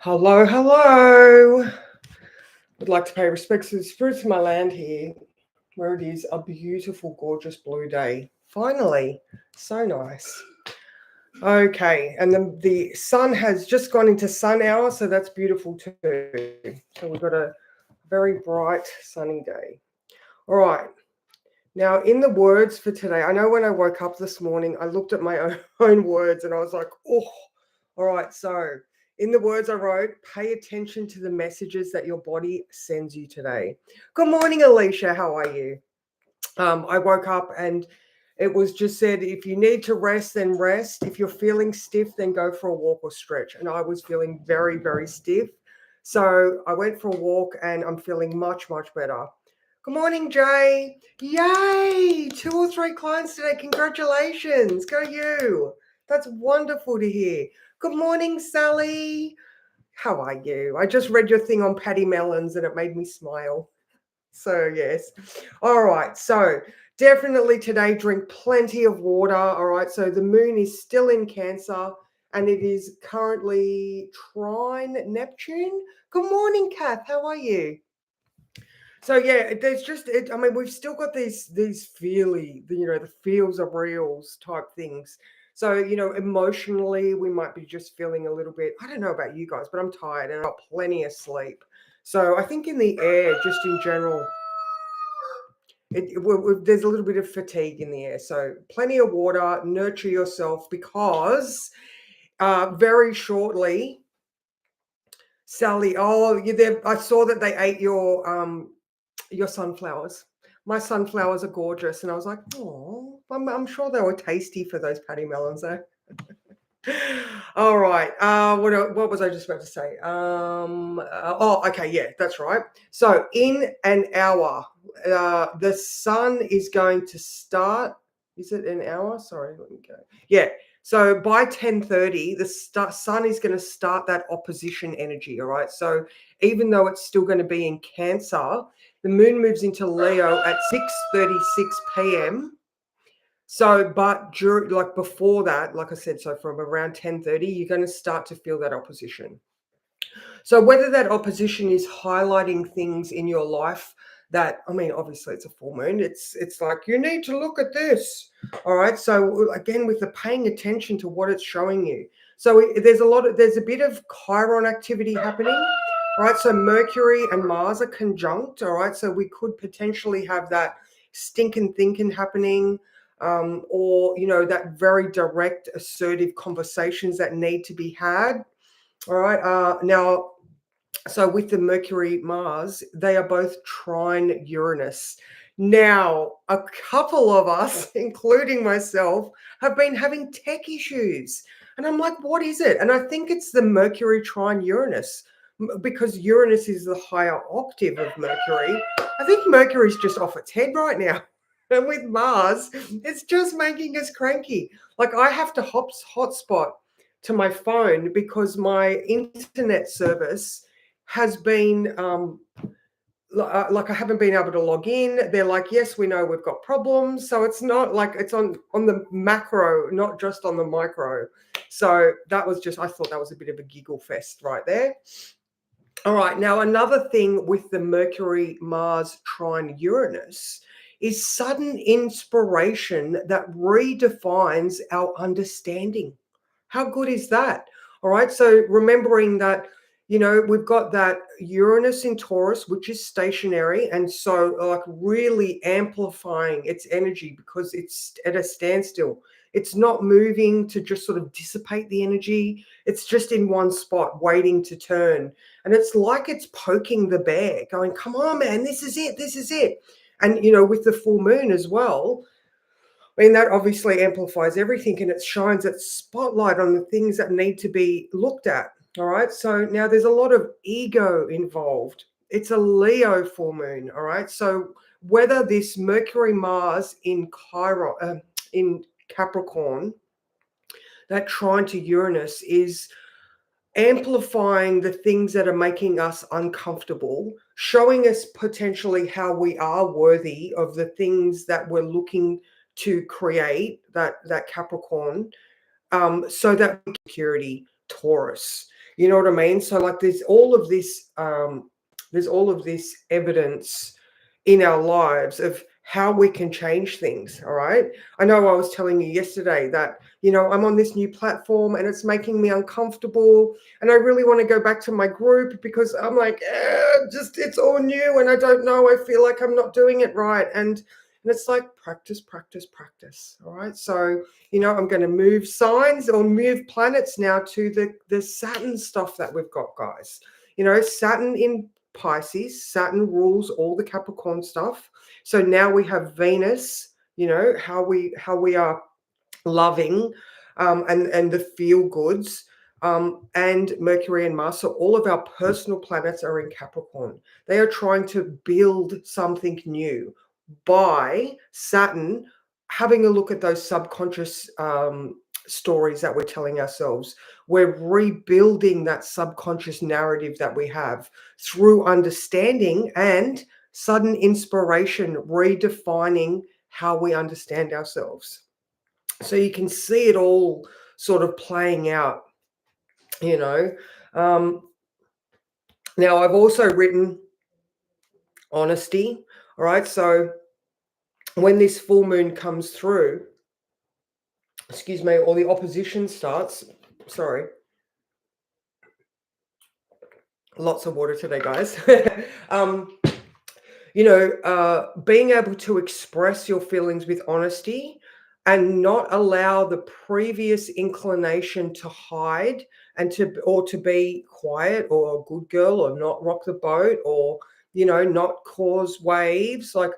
Hello, hello. Would like to pay respects to the spirits of my land here, where it is a beautiful, gorgeous blue day. Finally, so nice. Okay, and the sun has just gone into sun hour, so that's beautiful too. So we've got a very bright, sunny day. All right. Now, in the words for today, I know when I woke up this morning, I looked at my own words and I was like, oh, all right. So, in the words I wrote, pay attention to the messages that your body sends you today. Good morning, Alicia. How are you? I woke up and it was just said, if you need to rest, then rest. If you're feeling stiff, then go for a walk or stretch. And I was feeling very, very stiff. So I went for a walk and I'm feeling much, much better. Good morning, Jay. Yay! 2 or 3 clients today. Congratulations. Go you. That's wonderful to hear. Good morning, Sally. How are you? I just read your thing on Patty Melons and it made me smile. So, yes. All right. So, definitely today, drink plenty of water. All right. So, the moon is still in Cancer and it is currently trine Neptune. Good morning, Kath. How are you? So yeah, there's just I mean, we've still got these feely, the feels of reals type things. So, emotionally, we might be just feeling a little bit. I don't know about you guys, but I'm tired and I got plenty of sleep. So I think in the air, just in general, there's a little bit of fatigue in the air. So plenty of water, nurture yourself because very shortly, Sally. Oh, you there? I saw that they ate your sunflowers. My sunflowers are gorgeous, and I was like, oh, I'm sure they were tasty for those patty melons, though. All right. What was I just about to say? Okay, yeah, that's right. So in an hour, the sun is going to start. Is it an hour? Sorry, let me go. Yeah. So by 10:30, the sun is going to start that opposition energy. All right. So even though it's still going to be in Cancer, the moon moves into Leo at 6:36 p.m. So, but during, like before that, like I said, so from around 10:30, you're going to start to feel that opposition. So whether that opposition is highlighting things in your life that, I mean, obviously it's a full moon. It's like you need to look at this. All right. So again, with the paying attention to what it's showing you. So there's a bit of Chiron activity happening. All right. So Mercury and Mars are conjunct. All right. So we could potentially have that stinking thinking happening. Or that very direct assertive conversations that need to be had. All right. Now, so with the Mercury Mars, they are both trine Uranus. Now, a couple of us, including myself, have been having tech issues. And I'm like, what is it? And I think it's the Mercury trine Uranus because Uranus is the higher octave of Mercury. I think Mercury's just off its head right now. And with Mars, it's just making us cranky. Like I have to hotspot to my phone because my internet service has been like I haven't been able to log in. They're like, yes, we know we've got problems. So it's not like it's on the macro, not just on the micro. So that was just, I thought that was a bit of a giggle fest right there. All right. Now, another thing with the Mercury Mars trine Uranus is sudden inspiration that redefines our understanding. How good is that? All right. So remembering that, we've got that Uranus in Taurus, which is stationary. And so, like, really amplifying its energy because it's at a standstill. It's not moving to just sort of dissipate the energy. It's just in one spot, waiting to turn. And it's like it's poking the bear, going, come on, man, this is it. This is it. And, with the full moon as well, I mean, that obviously amplifies everything and it shines its spotlight on the things that need to be looked at. All right. So now there's a lot of ego involved. It's a Leo full moon. All right. So whether this Mercury Mars in Chiron, in Capricorn, that trine to Uranus is amplifying the things that are making us uncomfortable, showing us potentially how we are worthy of the things that we're looking to create, that Capricorn, so that security Taurus. You know what I mean? So like there's all of this evidence in our lives of how we can change things. All right. I know I was telling you yesterday that, I'm on this new platform and it's making me uncomfortable. And I really want to go back to my group because I'm like, just it's all new and I don't know. I feel like I'm not doing it right. And it's like practice, practice, practice. All right. So, I'm going to move signs or move planets now to the Saturn stuff that we've got, guys. Saturn in Pisces. Saturn rules all the Capricorn stuff. So now we have Venus, how we are loving, and the feel goods, and Mercury and Mars. So all of our personal planets are in Capricorn. They are trying to build something new by Saturn having a look at those subconscious stories that we're telling ourselves. We're rebuilding that subconscious narrative that we have through understanding and sudden inspiration, redefining how we understand ourselves. So you can see it all sort of playing out, you know. Now, I've also written honesty. All right. So when this full moon comes through, excuse me, or the opposition starts, sorry, lots of water today, guys. Being able to express your feelings with honesty and not allow the previous inclination to hide and to be quiet or a good girl or not rock the boat or not cause waves. Like,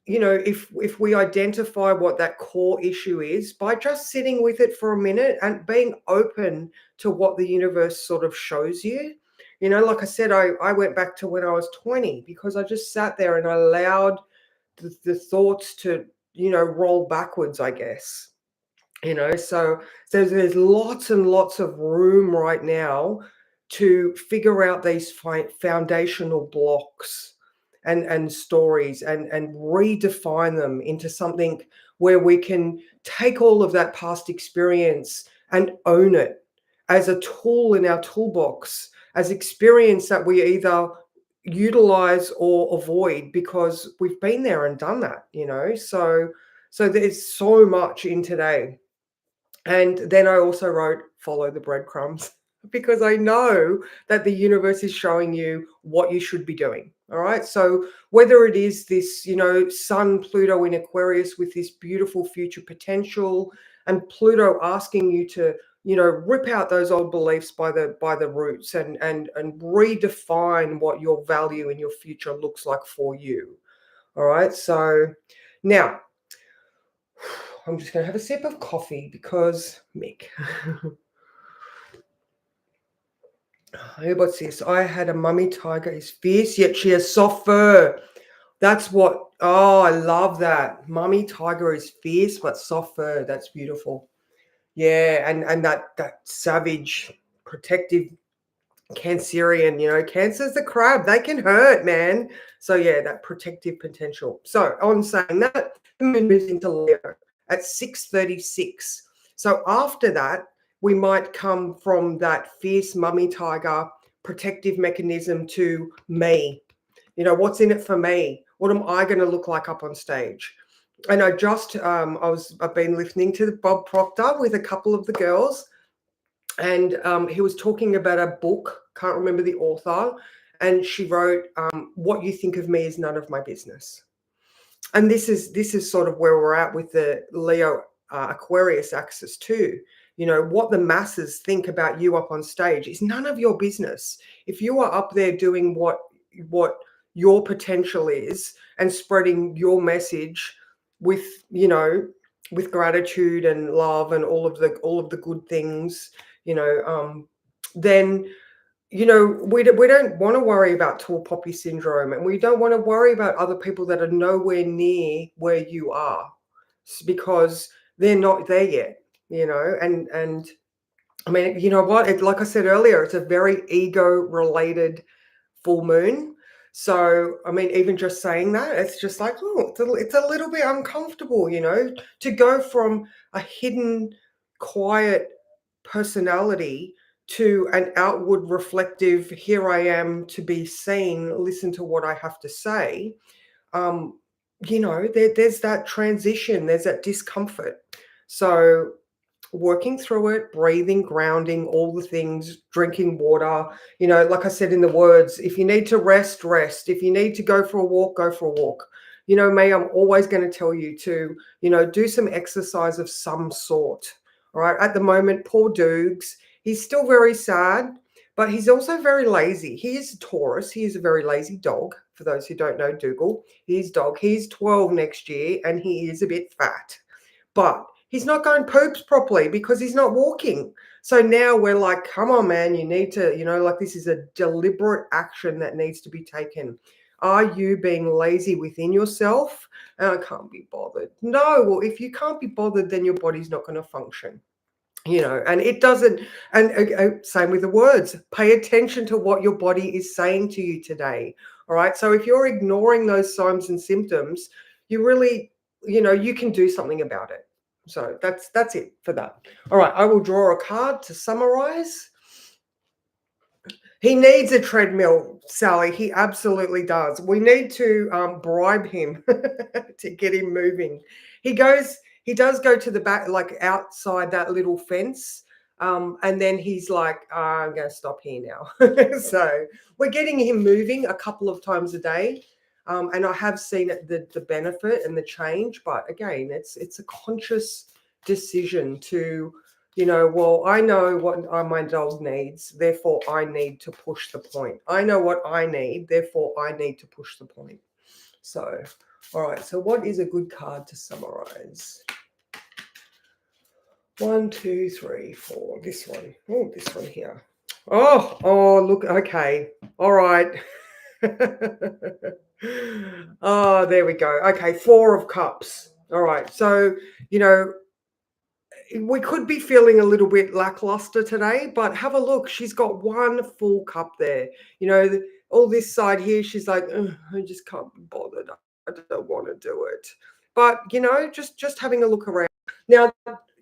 if we identify what that core issue is by just sitting with it for a minute and being open to what the universe sort of shows you. Like I said, I went back to when I was 20 because I just sat there and I allowed the thoughts to, roll backwards, I guess. So there's lots and lots of room right now to figure out these foundational blocks and stories and redefine them into something where we can take all of that past experience and own it as a tool in our toolbox, as experience that we either utilize or avoid because we've been there and done that. So there's so much in today. And then I also wrote, follow the breadcrumbs, because I know that the universe is showing you what you should be doing. All right. So whether it is this, Sun, Pluto in Aquarius with this beautiful future potential, and Pluto asking you to, rip out those old beliefs by the roots and redefine what your value in your future looks like for you. All right. So now I'm just going to have a sip of coffee because Mick. What's this? I had a mummy tiger. Is fierce, yet she has soft fur. That's what. Oh, I love that. Mummy tiger is fierce but soft fur. That's beautiful. Yeah, and that savage, protective Cancerian. Cancer's the crab. They can hurt, man. So yeah, that protective potential. So on saying that, the moon moves into Leo at 6:36. So after that, we might come from that fierce mummy tiger protective mechanism to me. What's in it for me? What am I going to look like up on stage? And I've been listening to Bob Proctor with a couple of the girls, and he was talking about a book. Can't remember the author, and she wrote, "What you think of me is none of my business." And this is sort of where we're at with the Leo Aquarius axis too. What the masses think about you up on stage is none of your business. If you are up there doing what your potential is and spreading your message with with gratitude and love and all of the good things, then we don't want to worry about tall poppy syndrome, and we don't want to worry about other people that are nowhere near where you are, because they're not there yet. And I mean, you know what? Like I said earlier, it's a very ego related full moon. So, I mean, even just saying that, it's just like, oh, it's a little bit uncomfortable, to go from a hidden, quiet personality to an outward reflective, here I am to be seen, listen to what I have to say, um, there's that transition, there's that discomfort. So working through it, breathing, grounding, all the things, drinking water, like I said in the words, if you need to rest, rest. If you need to go for a walk, go for a walk. Me, I'm always going to tell you to, do some exercise of some sort. All right. At the moment, poor Dukes, he's still very sad, but he's also very lazy. He is a Taurus. He is a very lazy dog. For those who don't know Dougal, he's dog. He's 12 next year and he is a bit fat. But he's not going poops properly because he's not walking. So now we're like, come on, man, you need to, like this is a deliberate action that needs to be taken. Are you being lazy within yourself? And I can't be bothered. No, well, if you can't be bothered, then your body's not going to function. And it doesn't, and same with the words, pay attention to what your body is saying to you today. All right. So if you're ignoring those signs and symptoms, you really, you can do something about it. So that's it for that. All right. I will draw a card to summarize. He needs a treadmill, Sally. He absolutely does. We need to bribe him to get him moving. He does go to the back, like outside that little fence. And then he's like, I'm going to stop here now. So we're getting him moving a couple of times a day. And I have seen the benefit and the change. But again, it's a conscious decision to, well, I know what my dog needs, therefore I need to push the point. I know what I need, therefore I need to push the point. So, all right. So what is a good card to summarize? 1, 2, 3, 4. This one. Oh, this one here. Oh, look. Okay. All right. Oh, there we go. Okay. 4 of Cups. All right. So, we could be feeling a little bit lackluster today, but have a look. She's got 1 full cup there. All this side here, she's like, I just can't be bothered. I don't want to do it. But, just having a look around. Now,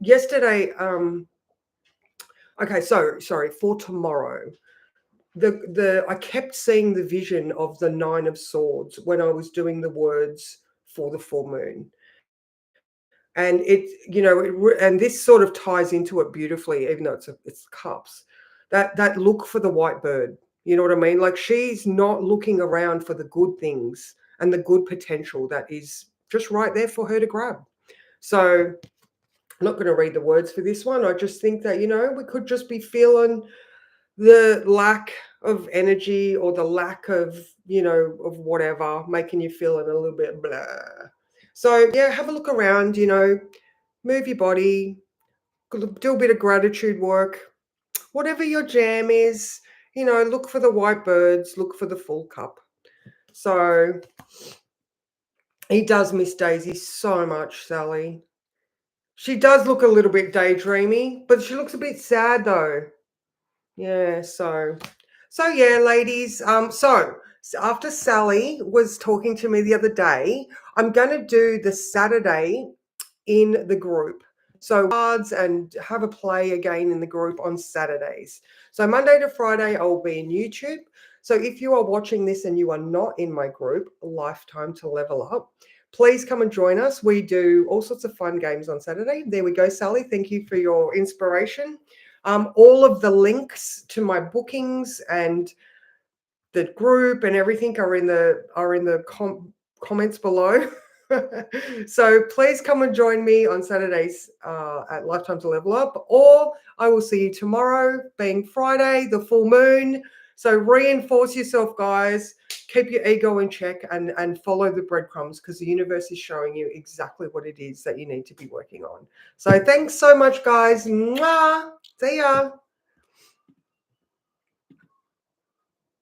yesterday, okay, so sorry, for tomorrow, I kept seeing the vision of the 9 of Swords when I was doing the words for the full moon. And and this sort of ties into it beautifully, even though it's cups. That look for the white bird. You know what I mean? Like she's not looking around for the good things and the good potential that is just right there for her to grab. So I'm not going to read the words for this one. I just think that, we could just be feeling the lack of energy or the lack of, of whatever, making you feeling a little bit blah. So yeah, have a look around, move your body, do a bit of gratitude work, whatever your jam is, look for the white birds, look for the full cup. So he does miss Daisy so much, Sally. She does look a little bit daydreamy, but she looks a bit sad though. Yeah, so yeah, ladies. So after Sally was talking to me the other day, I'm going to do the Saturday in the group. So cards and have a play again in the group on Saturdays. So Monday to Friday, I'll be in YouTube. So if you are watching this and you are not in my group, Lifetime to Level Up, please come and join us. We do all sorts of fun games on Saturday. There we go, Sally. Thank you for your inspiration. All of the links to my bookings and the group and everything are in the comments below. So please come and join me on Saturdays at Lifetime to Level Up, or I will see you tomorrow, being Friday, the full moon. So reinforce yourself, guys. Keep your ego in check and follow the breadcrumbs, because the universe is showing you exactly what it is that you need to be working on. So thanks so much, guys. Mwah! See ya.